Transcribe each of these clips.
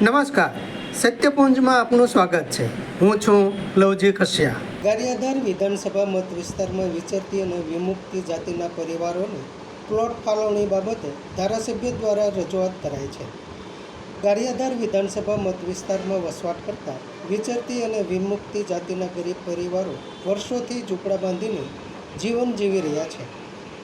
નમસ્કાર, સત્યપુંજમાં આપનું સ્વાગત છે. હું છું લવજી કશિયા. ગારિયાધાર વિધાનસભા મત વિસ્તારમાં વિચરતી અને વિમુક્તિ જાતિના પરિવારોને પ્લોટ ફાળવણી બાબતે ધારાસભ્ય દ્વારા રજૂઆત કરાઈ છે. ગારિયાધાર વિધાનસભા મત વિસ્તારમાં વસવાટ કરતા વિચરતી અને વિમુક્તિ જાતિના ગરીબ પરિવારો વર્ષોથી ઝૂંપડા બાંધીને જીવન જીવી રહ્યા છે.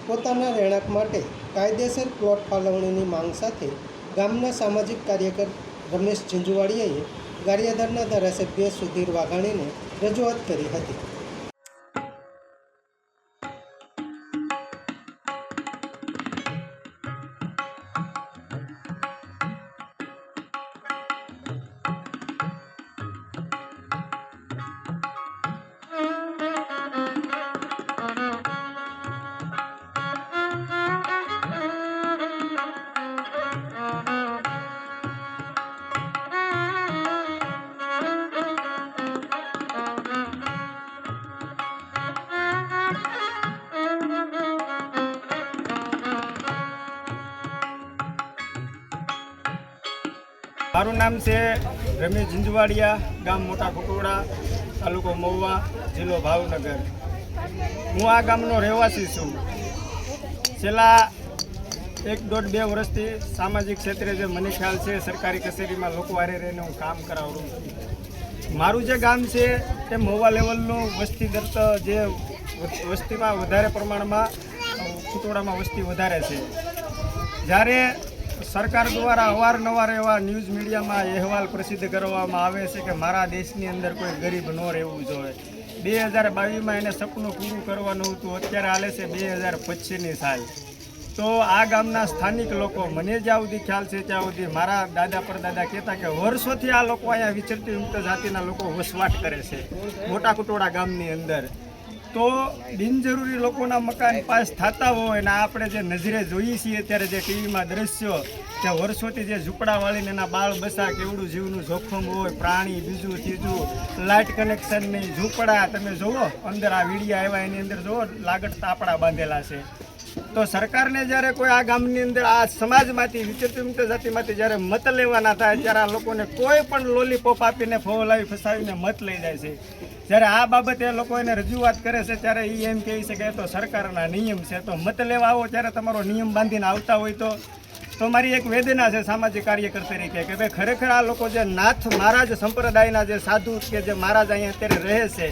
પોતાના રહેણાંક માટે કાયદેસર પ્લોટ ફાળવણીની માંગ સાથે ગામના સામાજિક કાર્યકર રમેશ ઝીંઝુવાડિયાએ ગારિયાધારના ધારાસભ્ય સુધીર વાઘાણીને રજૂઆત કરી હતી. મારું નામ છે રમેશ ઝીંઝુવાડિયા, ગામ મોટા કુટોડા, તાલુકો મહુવા, જિલ્લો ભાવનગર. હું આ ગામનો રહેવાસી છું. છેલ્લા 1-1.5-2 વર્ષથી સામાજિક ક્ષેત્રે જે મને ખ્યાલ છે સરકારી કચેરીમાં લોકો હારે રહીને હું કામ કરાવું છું. મારું જે ગામ છે તે મહુવા લેવલનું વસ્તી દર જે વસ્તીમાં વધારે પ્રમાણમાં કુટોડામાં વસ્તી વધારે છે. જ્યારે સરકાર દ્વારા અવારનવાર એવા ન્યૂઝ મીડિયામાં અહેવાલ પ્રસિદ્ધ કરવામાં આવે છે કે મારા દેશની અંદર કોઈ ગરીબ ન રહેવું જોઈએ. 2022માં એને સપનું પૂરું કરવાનું હતું, અત્યારે હાલે છે 2025ની સાલ. તો આ ગામના સ્થાનિક લોકો, મને જ્યાં સુધી ખ્યાલ છે ત્યાં સુધી મારા દાદા પરદાદા કહેતા કે વર્ષોથી આ લોકો અહીંયા વિચરતી મુક્ત જાતિના લોકો વસવાટ કરે છે મોટા કુટોડા ગામની અંદર. તો બિનજરૂરી લોકોના મકાન પાસ થતા હોય અને આપણે જે નજરે જોઈએ છીએ ત્યારે જે ટીવીમાં દ્રશ્યો કે વર્ષોથી જે ઝૂંપડા વાળીને એના બાળ બસા કેવડું જીવનું જોખમ હોય, પ્રાણી બીજું ત્રીજું, લાઇટ કનેક્શન નહીં, ઝૂંપડા તમે જુઓ અંદર આ વીડિયા આવ્યા એની અંદર જુઓ લાગટ તાપડા બાંધેલા છે. તો સરકારને જ્યારે કોઈ આ ગામની અંદર આ સમાજમાંથી વિચરતી મુક્ત જાતિમાંથી જ્યારે મત લેવાના થાય ત્યારે આ લોકોને કોઈ પણ લોલીપોપ આપીને ફોલાવી ફસાવીને મત લઈ જાય છે. જ્યારે આ બાબતે લોકો એને રજૂઆત કરે છે ત્યારે એ એમ કહે છે કે તો સરકારના નિયમ છે, તો મત લેવા આવો ત્યારે તમારો નિયમ બાંધીને આવતા હોય તો મારી એક વેદના છે સામાજિક કાર્યકર તરીકે કે ભાઈ ખરેખર આ લોકો જે નાથ મહારાજ સંપ્રદાયના જે સાધુ કે જે મહારાજ અહીંયા અત્યારે રહે છે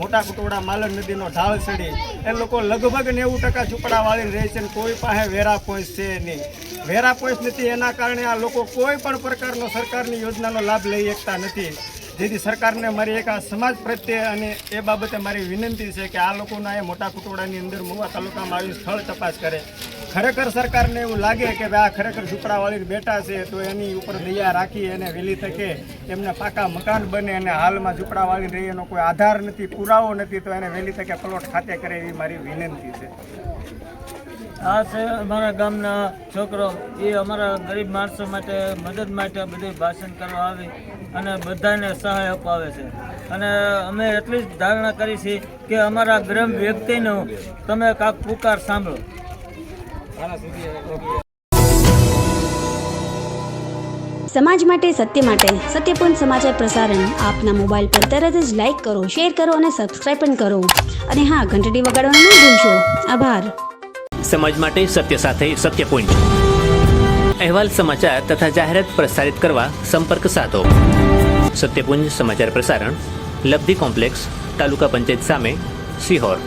મોટા કુટોડા માલણ નદીનો ઢાળ ચડી, એ લોકો લગભગ 90% ઝૂંપડા વાળી રહે છે અને કોઈ પાસે વેરા પોઈસ છે નહીં. વેરા પોઈસ નથી, એના કારણે આ લોકો કોઈ પણ પ્રકારનો સરકારની યોજનાનો લાભ લઈ શકતા નથી. જેથી સરકારને મારી એક આ સમાજ પ્રત્યે અને એ બાબતે મારી વિનંતી છે કે આ લોકોના એ મોટા કુટોડાની અંદર મહુવા તાલુકામાં આવી સ્થળ તપાસ કરે. ખરેખર સરકારને એવું લાગે કે આ ખરેખર ઝૂંપડા વાળી બેઠા છે તો એની ઉપર દયા રાખી અને વહેલી તકે એમને પાકા મકાન બને અને હાલમાં ઝૂંપડા વાળી રહી એનો કોઈ આધાર નથી, પુરાવો નથી, તો એને વહેલી તકે પ્લોટ ખાતે કરે એવી મારી વિનંતી છે. આ છે અમારા ગામના છોકરો, એ અમારા ગરીબ માણસો માટે મદદ માટે બધું ભાષણ કરવા આવી અને બધાને સહાય અપાવે છે. અને અમે એટલી જ ધારણા કરી છે કે અમારા ગરીબ વ્યક્તિનો તમે કાંક પુકાર સાંભળો. સમાજ માટે, સત્ય માટે, સત્યપૂર્ણ સમાચાર પ્રસારણ આપના મોબાઈલ પર તરત જ લાઈક કરો, શેર કરો અને સબસ્ક્રાઈબ પણ કરો. અને હા, ઘંટડી વગાડવાનું ન ભૂલશો. આભાર. સમાજ માટે સત્ય સાથે સત્યપુંજ. અહેવાલ, સમાચાર તથા જાહેરાત પ્રસારિત કરવા સંપર્ક સાધો. સત્યપુંજ સમાચાર પ્રસારણ, લબ્ધિ કોમ્પ્લેક્સ, તાલુકા પંચાયત સામે, સિહોર.